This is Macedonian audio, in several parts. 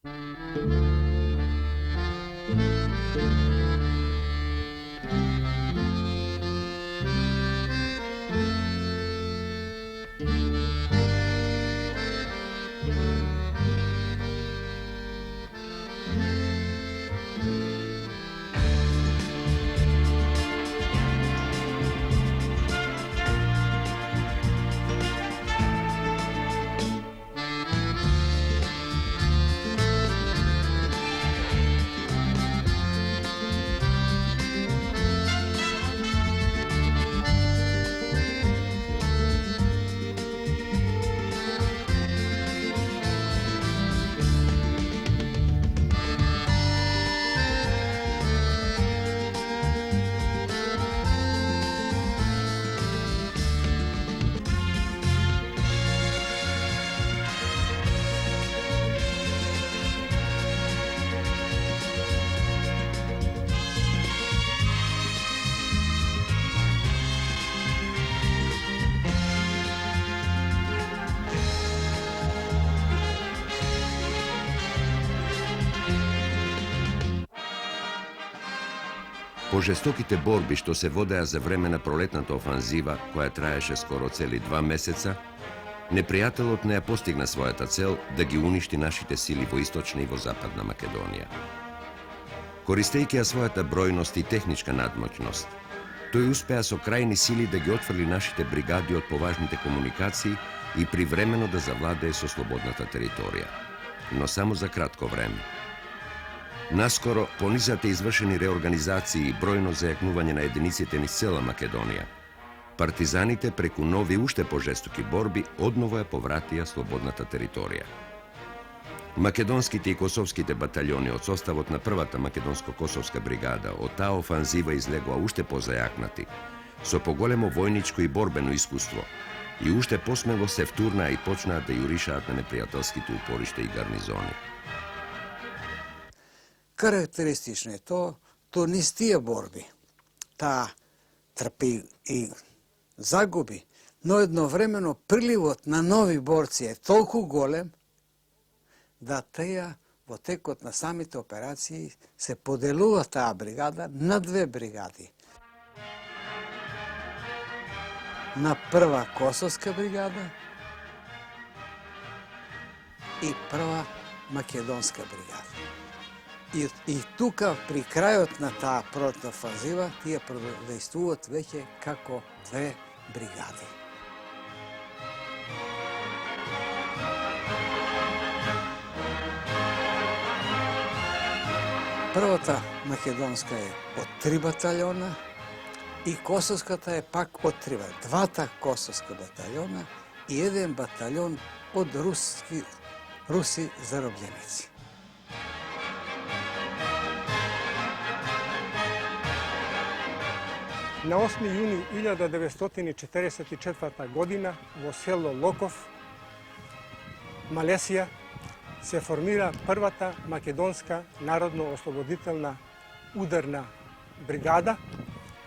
Po žestokite borbi što se vodeja za vreme na prolетната офанзива, koja траеше скоро цели 2 месеца, непријателот не ја постигна својата цел да ги уништи нашите сили во источна и во западна Македонија. Користејќи ја својата бројност и техничка надмоќност, тој успеа со крајни сили да ги отфрли нашите бригади од поважните комуникации и привремено да завладее со слободната територија, но само за кратко време. Наскоро, по низате извршени реорганизации и бројно зајакнување на единиците низ цела Македонија, партизаните преку нови уште пожестоки борби одново ја повратија слободната територија. Македонските и косовските баталјони од составот на првата македонско-косовска бригада од таа офанзива излегоа уште позајакнати, со поголемо војничко и борбено искуство и уште посмело се втурнаа и почнаа да јуришаат на непријателските упоришта и гарнизони. Карактеристично е то низ тие борби. Таа трпи и загуби, но едновремено приливот на нови борци е толку голем да теја во текот на самите операции се поделува таа бригада на 2 бригади. На прва Косовска бригада и прва Македонска бригада. И тука, при крајот на таа пролетна офанзива, тие продејствуваат веќе како 2 бригади. Првата македонска е од 3 баталјона и Косовската е пак од 3. Двата Косовска баталјона и 1 баталјон од руси заробљеници. На 8. јуни 1944 година во село Локов, Малесија, се формира првата македонска народно-ослободителна ударна бригада,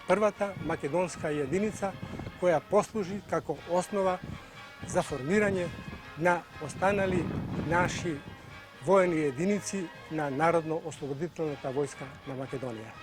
првата македонска единица која послужи како основа за формирање на останали наши воени единици на Народно-ослободителната војска на Македонија.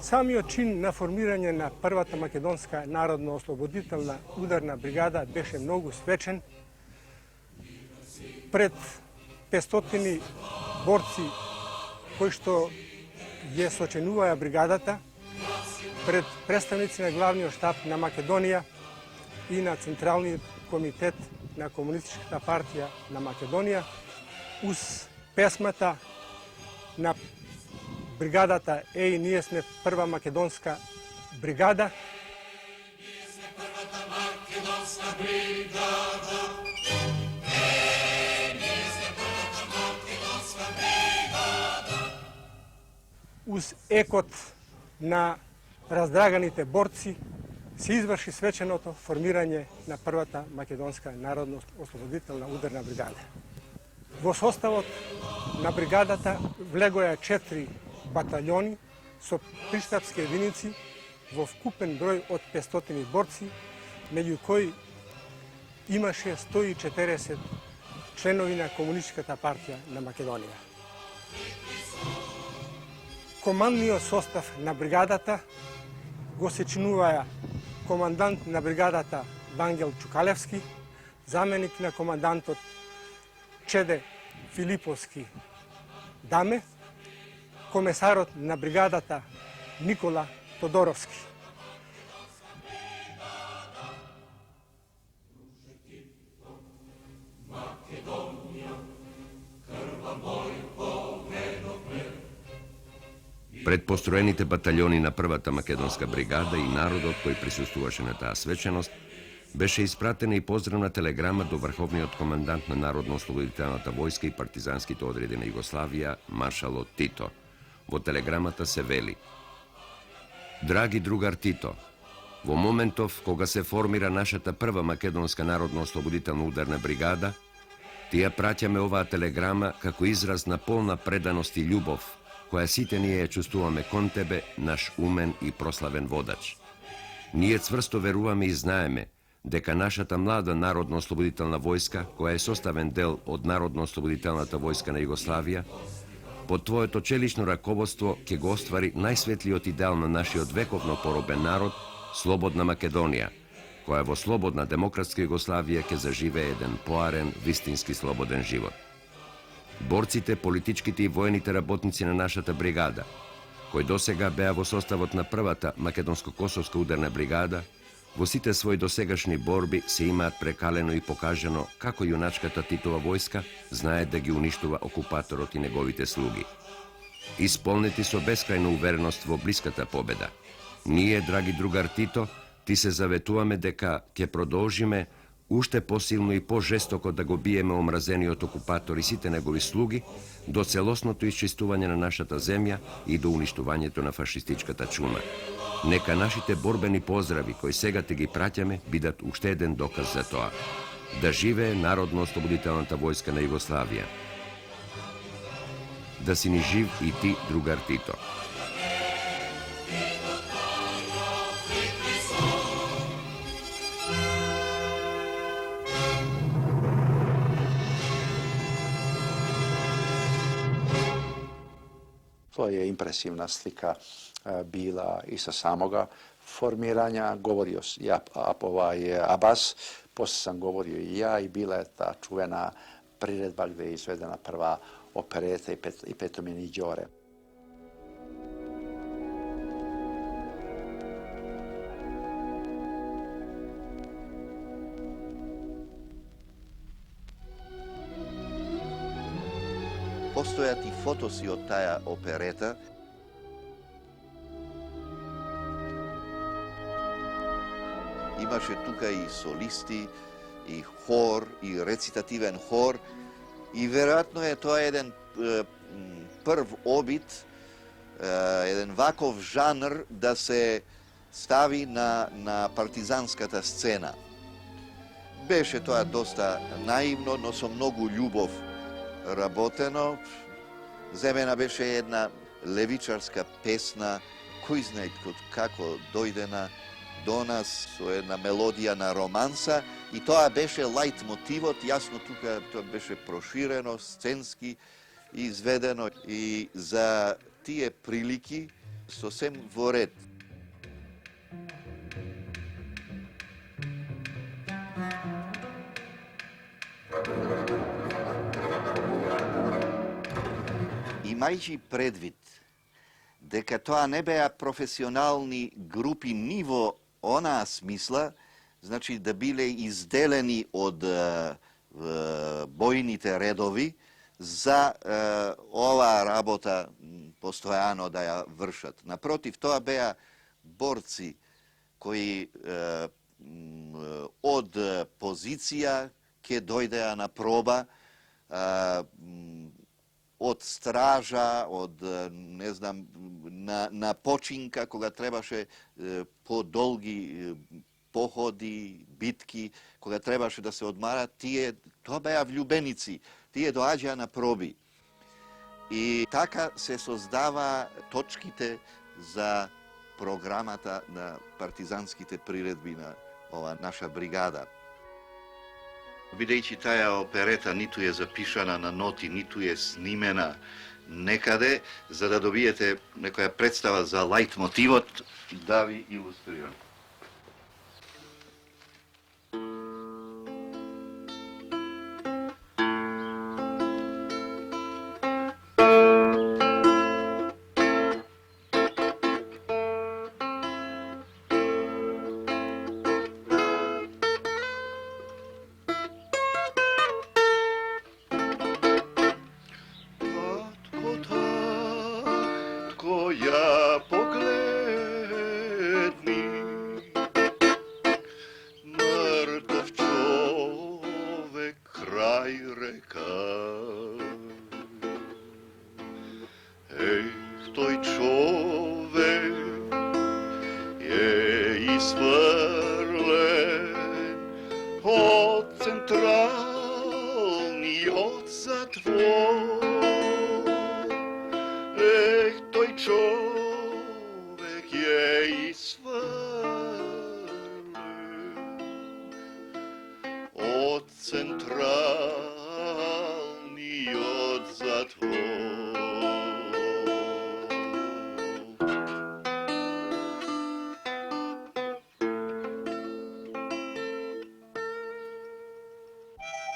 Самиот чин на формирање на првата македонска народно-ослободителна ударна бригада беше многу свечен. Пред 500 борци кои што ја сочинуваја бригадата пред представници на главниот штаб на Македонија и на Централниот комитет на Комунистичката партија на Македонија, уз песмата на бригадата "Еј, ние сме прва македонска бригада". Уз екот на раздраганите борци се изврши свеченото формирање на првата македонска народно-ослободителна ударна бригада. Во составот на бригадата влегоја 4 батальони со приштапски единици во вкупен број од 500 борци, меѓу кои имаше 140 членови на Комунистичката партија на Македонија. Командниот состав на бригадата го сечинуваја командант на бригадата Вангел Чукалевски, заменик на командантот Чеде Филиповски Даме, комесарот на бригадата Никола Тодоровски. Пред построените батальони на првата македонска бригада и народот кој присуствуваше на таа свеченост, беше испратена и поздравна телеграма до врховниот командант на Народно-ослободителната војска и партизанските одреди на Југославија, маршалот Тито. Во телеграмата се вели: Драги другар Тито, во моментов кога се формира нашата прва македонска народно-ослободителна ударна бригада, ти ја праќаме оваа телеграма како израз на полна преданост и љубов, која сите ние ја чувствуваме кон тебе, наш умен и прославен водач. Ние цврсто веруваме и знаеме дека нашата млада Народно-ослободителна војска, која е составен дел од Народно-ослободителната војска на Југославија, под твоето челично раководство ќе го оствари најсветлиот идеал на нашиот вековно поробен народ, слободна Македонија, која во слободна демократска Југославија ќе заживее еден поарен, вистински слободен живот. Борците, политичките и воените работници на нашата бригада, кои досега беа во составот на првата македонско-косовска ударна бригада, во сите своји досегашни борби се имаат прекалено и покажано како јуначката Титова војска знае да ги уништува окупаторот и неговите слуги. Исполнети со бескрајна увереност во блиската победа, ние, драги другар Тито, ти се заветуваме дека ќе продолжиме уште посилно и пожестоко да го биеме омразениот окупатор и сите негови слуги до целосното исчистување на нашата земја и до уништувањето на фашистичката чума. Нека нашите борбени поздрави, кои сега те ги праќаме, бидат уште еден доказ за тоа. Да живее Народно-ослободителната војска на Југославија. Да си ни жив и ти, другар Тито. To je impresivna slika bila i sa samoga formiranja. Govorio Abbas, poslije sam govorio i ja i bila je ta čuvena priredba gdje je izvedena prva opereta i Petomini Đore. Постојат и фотоси од таа оперета. Имаше тука и солисти, и хор, и рецитативен хор. И веројатно е тоа еден прв обид, еден ваков жанр да се стави на партизанската сцена. Беше тоа доста наивно, но со многу љубов работено. Земена беше една левичарска песна, кој знае како дојдена до нас со една мелодија на романса и тоа беше лајт мотивот, јасно тука тоа беше проширено, сценски изведено и за тие прилики сосем во ред. имајќи предвид дека тоа не беа професионални групи ни во онаа смисла, значи да биле изделени од бојните редови за оваа работа постојано да ја вршат. Напротив, тоа беа борци кои од позиција ќе дојдеа на проба, од стража, од, не знам, на починка, кога требаше подолги походи, битки, кога требаше да се одмарат, тоа беа влюбеници, тие доаѓаа на проби. И така се создава точките за програмата на партизанските приредби на ова наша бригада. Бидејќи таа оперета ниту е запишана на ноти, ниту е снимена некаде, за да добиете некоја представа за лајт мотивот, да ви илустрирам.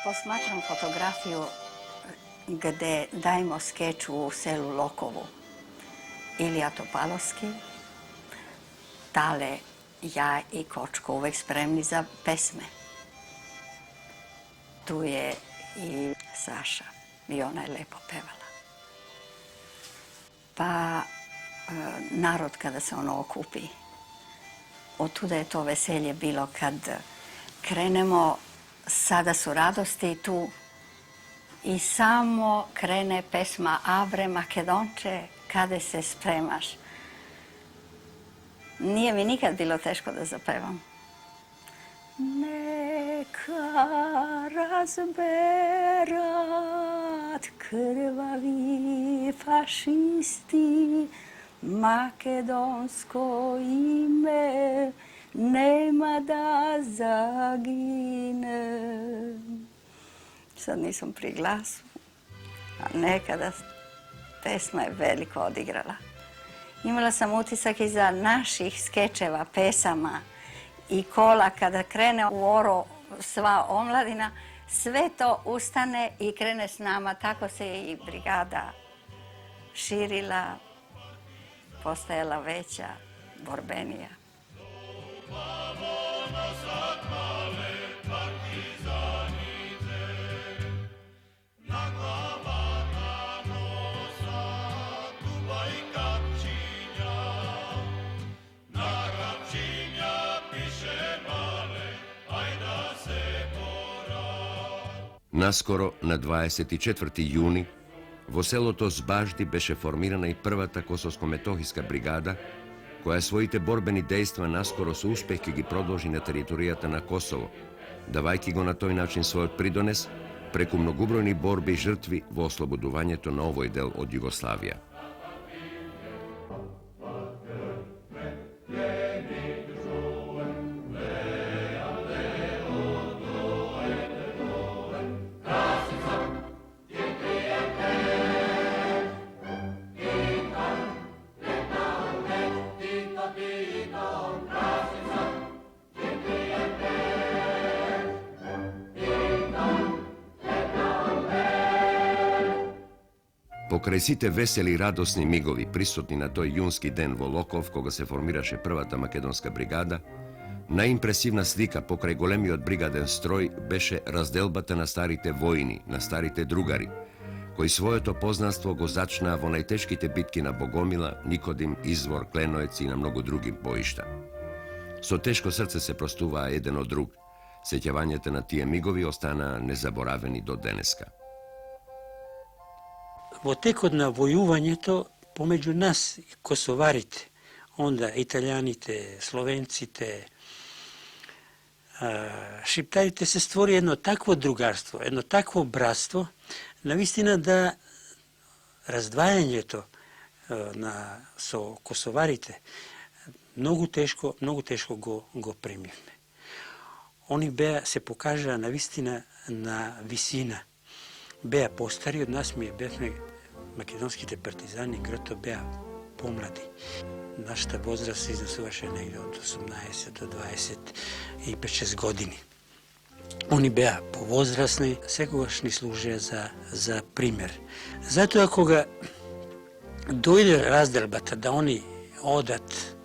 Posmatram fotografiju gde dajemo skeč u selu Lokovu. Ilija Topalovski, Tale, ja i Kočko uvek spremni za pesme. Tu je i Saša i ona je lepo pevala. Pa narod kada se ono okupi, otuda je to veselje bilo kad krenemo. Sada su radosti tu i samo krene pesma Avre Makedonče, kada se spremaš. Nije mi nikad bilo teško da zapevam. Neka razberat krvavi fašisti makedonsko ime, nema da zagine. Sad nisam pri glasu, a nekada pesma je veliko odigrala. Imala sam utisak iza naših skečeva, pesama i kola kada krene u oro sva omladina, sve to ustane i krene s nama. Tako se je i brigada širila, postajala veća, borbenija. Наскоро, на 24 јуни, во селото Збажди беше формирана и првата косовско-метохиска бригада, која своите борбени дејства наскоро со успех ќе ги продолжи на територијата на Косово, давајќи го на тој начин својот придонес преку многобројни борби и жртви во ослободувањето на овој дел од Југославија. Pokraj site veseli i radosni migovi prisutni na toj junski den во Локов, кога се формираше првата македонска бригада, најимпресивна слика покрај големиот бригаден строј беше разделбата на старите воини, на старите другари, кои своето познанство го зачнаа во најтешките битки на Богомила, Никодим, Извор, Кленоец и на многу други боишта. Со тешко срце се простуваа еден од друг. Сеќавањето на тие мигови останаа незаборавени до денеска. Во текот на војувањето помеѓу нас, косоварите, онда италијаните, словенците, шиптарите, се створи едно такво другарство, едно такво братство, навистина да раздвајањето со косоварите многу тешко го примивме. Они се покажаа навистина на висина. Беа постари од нас, ми бевме македонските партизани, грто беа помлади. Нашата возраст се изнесуваше негде од 18 до 25-6 години. Они беа повозрастни, секогаш ни служеа за пример. Затоа кога дојде разделбата да они одат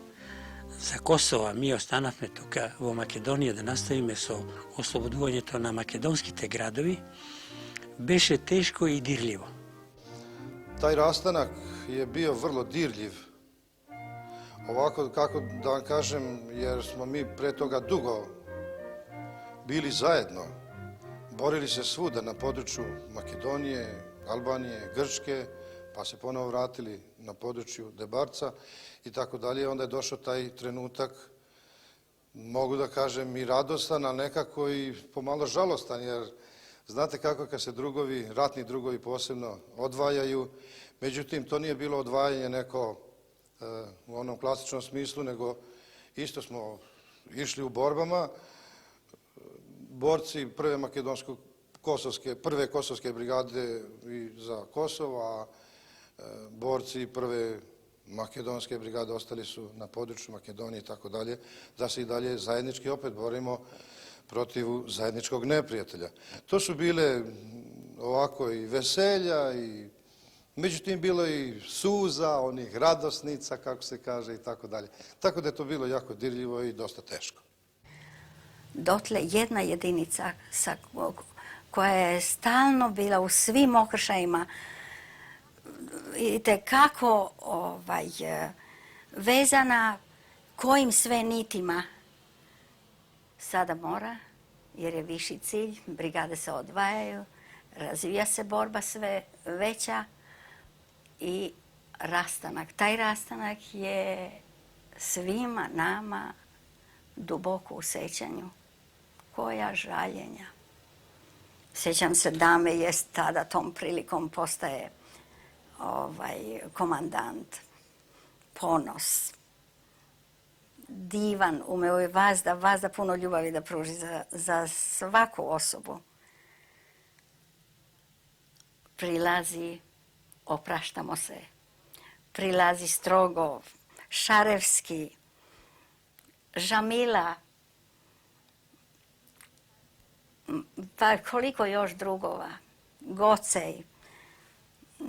за Косово, ми останавме тука во Македонија да наставиме со ослободувањето на македонските градови, беше тешко и дирљиво. Taj rastanak je bio vrlo dirljiv. Ovako, kako da vam kažem, jer smo mi pre toga dugo bili zajedno. Borili se svuda na području Makedonije, Albanije, Grčke, pa se ponovo vratili na području Debarca i tako dalje. Onda je došao taj trenutak, mogu da kažem i radostan, ali nekako i pomalo žalostan, jer znate kako kad se drugovi, ratni drugovi posebno odvajaju, međutim to nije bilo odvajanje neko u onom klasičnom smislu, nego isto smo išli u borbama. Borci prve kosovske brigade za Kosovo, a borci prve makedonske brigade ostali su na području Makedonije i tako dalje, da se i dalje zajednički opet borimo protiv zajedničkog neprijatelja. To su bile ovako i veselja, i međutim bilo i suza, onih radosnica, kako se kaže, i tako dalje. Tako da je to bilo jako dirljivo i dosta teško. Dotle jedna jedinica koja je stalno bila u svim okršajima itekako vezana kojim sve nitima sada mora, jer je viši cilj, brigade se odvajaju, razvija se borba sve veća i rastanak. Taj rastanak je svima nama duboko u sećanju. Koja žaljenja. Sjećam se dame jest tada tom prilikom postaje komandant. Ponos. Divan, umeo je vazda puno ljubavi da pruži za svaku osobu. Prilazi, opraštamo se. Prilazi strogo, Šarevski, Žamila, pa koliko još drugova, Gocej.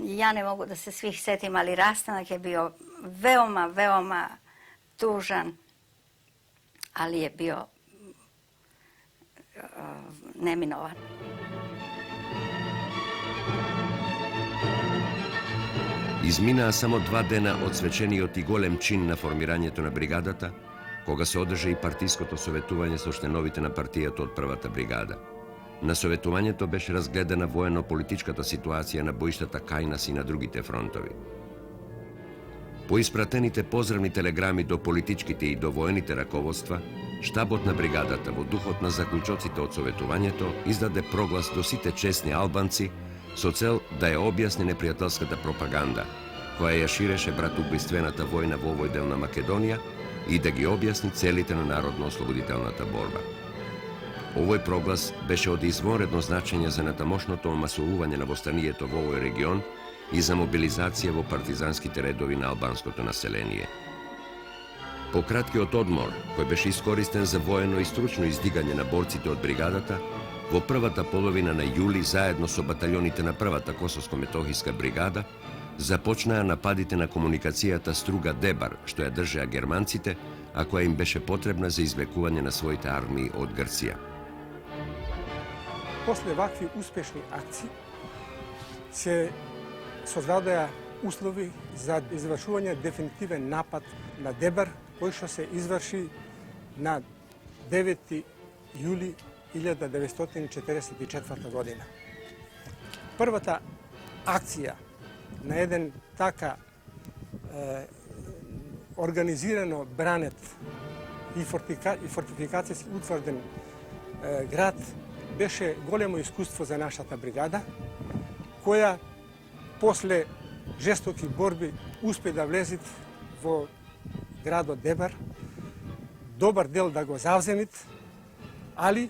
Ja ne mogu da se svih setim, ali rastanak je bio veoma, veoma tužan, ali je bio neminovan. Изминаа само 2 дена од свечениот и голем чин на формирањето на бригадата, кога се одржа и партиското советување со членовите на партијата од првата бригада. На советувањето беше разгледана воено-политичката ситуација на боиштата кај нас и на другите фронтови. По испратените поздравни телеграми до политичките и до воените раководства, штабот на бригадата во духот на заклучоците од советувањето издаде проглас до сите честни албанци со цел да ја објасни непријателската пропаганда, која ја ширеше братоубиствената војна во овој дел на Македонија и да ги објасни целите на народно-ослободителната борба. Овој проглас беше од извонредно значење за натамошното масовување на востанието во овој регион и за мобилизација во партизанските редови на албанското население. По краткиот одмор, кој беше искористен за воено и стручно издигање на борците од бригадата, во првата половина на јули заедно со баталјоните на првата Косовско-метохиска бригада започнаа нападите на комуникацијата Струга-Дебар, што ја држеа германците, а која им беше потребна за извлекување на своите армии од Грција. После вакви успешни акции се создадоа услови за извршување дефинитивен напад на Дебар, кој што се изврши на 9. јули 1944 година. Првата акција на еден така организирано бранет и фортификацијски утврден град беше големо искуство за нашата бригада, која после жестоки борби успе да влезит во градот Дебар, добар дел да го завземит, али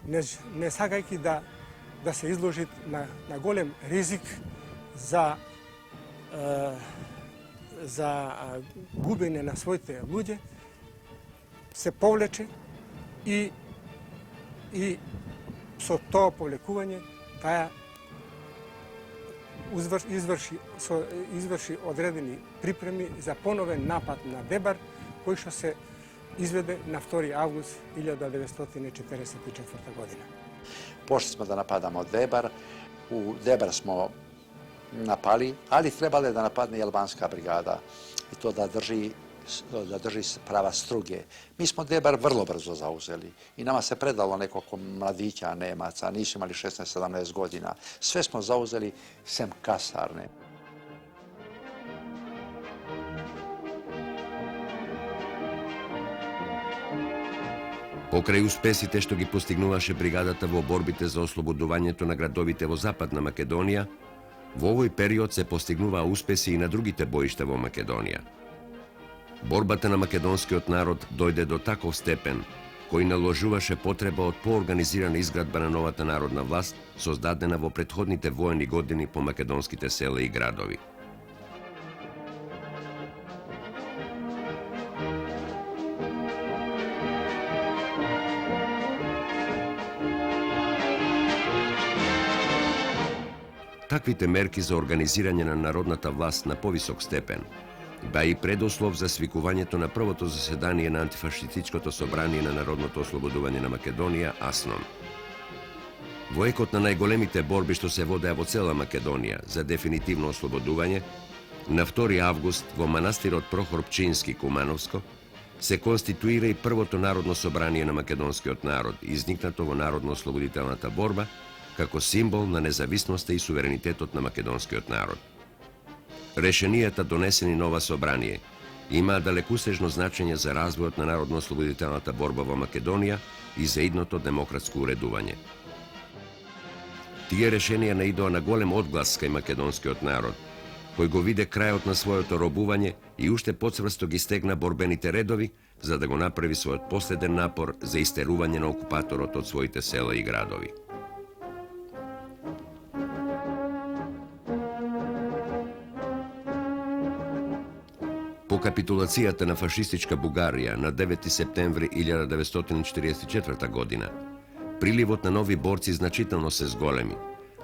не сакајќи да се изложит на голем ризик за губење на своите луѓе, се повлече и со тоа повлекување таа изврши одредени припреми за поновен напад на Дебар, кој што се изведе на 2. август 1944 година. Пошли smo da napadamo Debar. U Debar smo napali, ali trebala je da napadne i albanska brigada i to da drži prava Struge. Mi smo Debar vrlo brzo zauzeli i nama se predalo nekoliko mladića Nemaca, nisu imali 16-17 godina. Sve smo zauzeli sem kasarne. Покрај успесите што ги постигнуваше бригадата во борбите за ослободувањето на градовите во Западна Македонија, во овој период се постигнуваа успеси и на другите боишта во Македонија. Борбата на македонскиот народ дојде до таков степен кој наложуваше потреба од поорганизирана изградба на новата народна власт, создадена во претходните воени години по македонските села и градови. Таквите мерки за организирање на народната власт на повисок степен беа и предуслов за свикувањето на првото заседание на антифашистичкото собрание на Народното ослободување на Македонија, АСНОМ. Во екот на најголемите борби што се водеа во цела Македонија за дефинитивно ослободување, на 2. август во манастирот Прохор Пчински, Кумановско, се конституира и првото Народно собрание на македонскиот народ, изникнато во Народно-ослободителната борба, како символ на независноста и суверенитетот на македонскиот народ. Решенијата донесени нова собрание имаа далекусежно значење за развојот на народно-ослободителната борба во Македонија и за идното демократско уредување. Тие решенија наидоа на голем одглас кај македонскиот народ, кој го виде крајот на своето робување и уште поцврсто ги стегна борбените редови за да го направи својот последен напор за истерување на окупаторот од своите села и градови. По капитулацијата на фашистичка Бугарија на 9 септември 1944 година, приливот на нови борци значително се зголеми,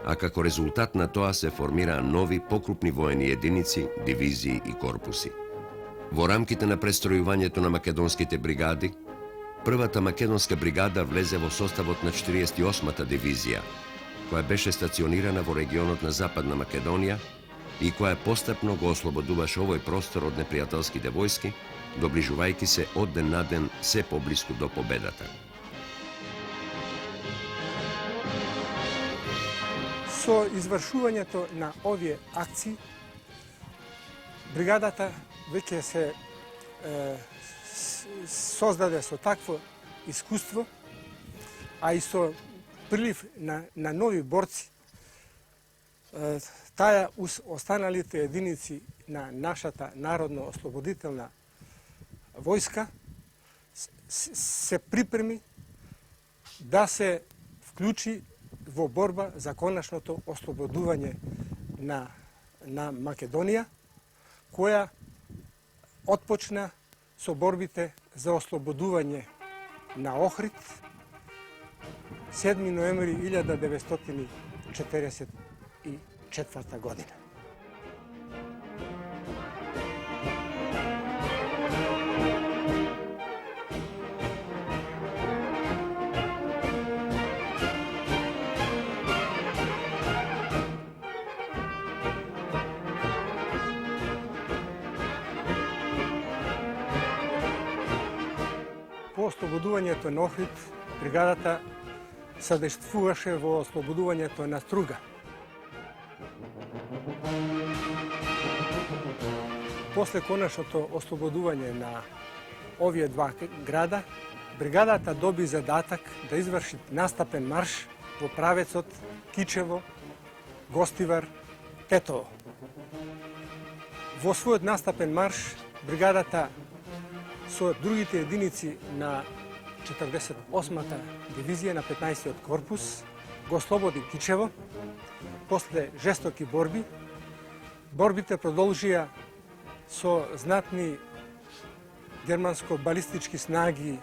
а како резултат на тоа се формираа нови покрупни воени единици, дивизии и корпуси. Во рамките на престројувањето на македонските бригади, првата македонска бригада влезе во составот на 48-та дивизија, која беше стационирана во регионот на Западна Македонија и која постепно го ослободуваше овој простор од непријателските војски, доближувајќи се од ден на ден се поблиску до победата. Со извршувањето на овие акции, бригадата веќе се создаде со такво искуство, а и со прилив на нови борци, таа уз останалите единици на нашата народно-ослободителна војска се припреми да се вклучи во борба за конечното ослободување на Македонија, која отпочна со борбите за ослободување на Охрид, 7. ноември 1944 година. По ослободувањето на Охрид, бригадата содействуваше во ослободувањето на Струга. После конечното ослободување на овие два града, бригадата доби задатак да изврши настапен марш во правецот Кичево, Гостивар, Тетово. Во својот настапен марш, бригадата со другите единици на 48-та дивизија на 15-тиот корпус го ослободи Кичево. После жестоки борби, борбите продолжија со знатни германско-балистички снаги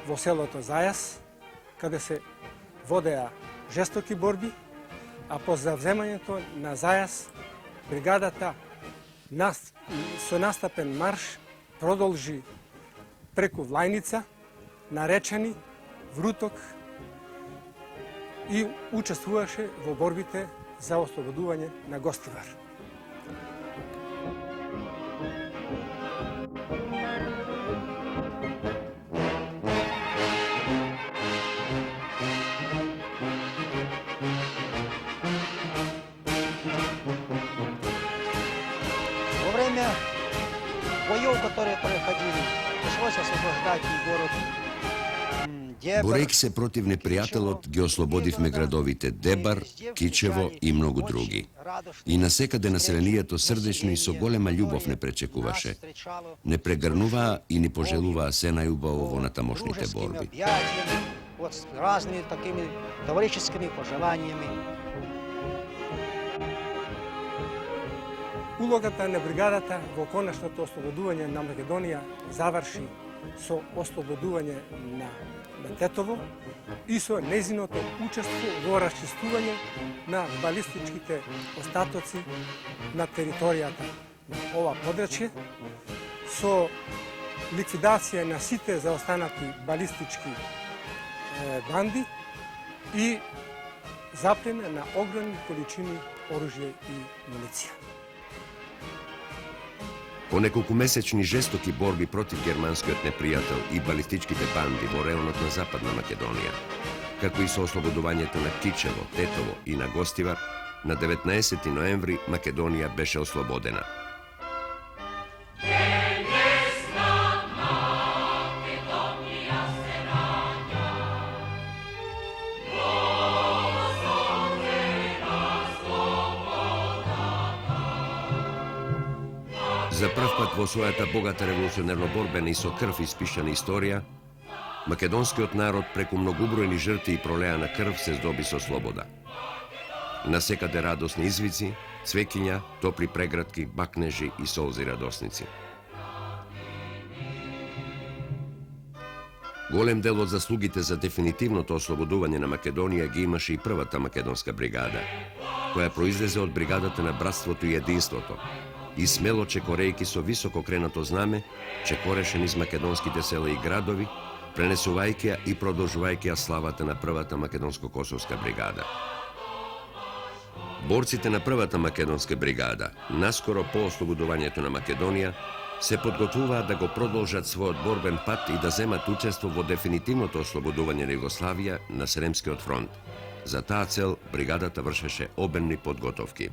во селото Зајас, каде се водеа жестоки борби, а по завземањето на Зајас, бригадата со настапен марш продолжи преку Влајница, Наречани, Вруток и учествуваше во борбите за ослободување на Гостивар. Во время боев, которые проходили, пришлось освобождать и город Дебар. Борејќи се против непријателот, ги ослободивме градовите Дебар, Кичево и многу други. И насекаде населението срдечно и со голема љубов не пречекуваше. Не прегрнуваа и ни пожелуваа се најубаво во натамошните борби. Вот с разными такими товарищескими пожеланиями. Улогата на бригадата во конечното ослободување на Македонија заврши со ослободување на Тетово и со незиното учество во расчистување на балистичките остатоци на територијата на ова подрачје, со ликвидација на сите заостанати балистички банди и заплена на огромни количини оружје и муниција. По неколкумесечни жестоки борби против германскиот непријател и балистичките банди во реонот на Западна Македонија, како и со ослободувањето на Кичево, Тетово и на Гостивар, на 19 ноември Македонија беше ослободена. За прв пат во својата богата револуционерно-борбена и со крв испишана историја, македонскиот народ преку многубројни жртви и пролеана крв се здоби со слобода. Насекаде радосни извици, цвеќиња, топли прегратки, бакнежи и солзи радосници. Голем дел од заслугите за дефинитивното ослободување на Македонија ги имаше и првата македонска бригада, која произлезе од бригадата на братството и единството, и смело чекорејќи со високо кренато знаме, чекореше низ македонските села и градови, пренесувајќи ја и продолжувајќи ја славата на првата македонско-косовска бригада. Борците на првата македонска бригада, наскоро по ослободувањето на Македонија, се подготвуваат да го продолжат својот борбен пат и да земат учество во дефинитивното ослободување на Југославија на Сремскиот фронт. За таа цел бригадата вршеше обемни подготовки.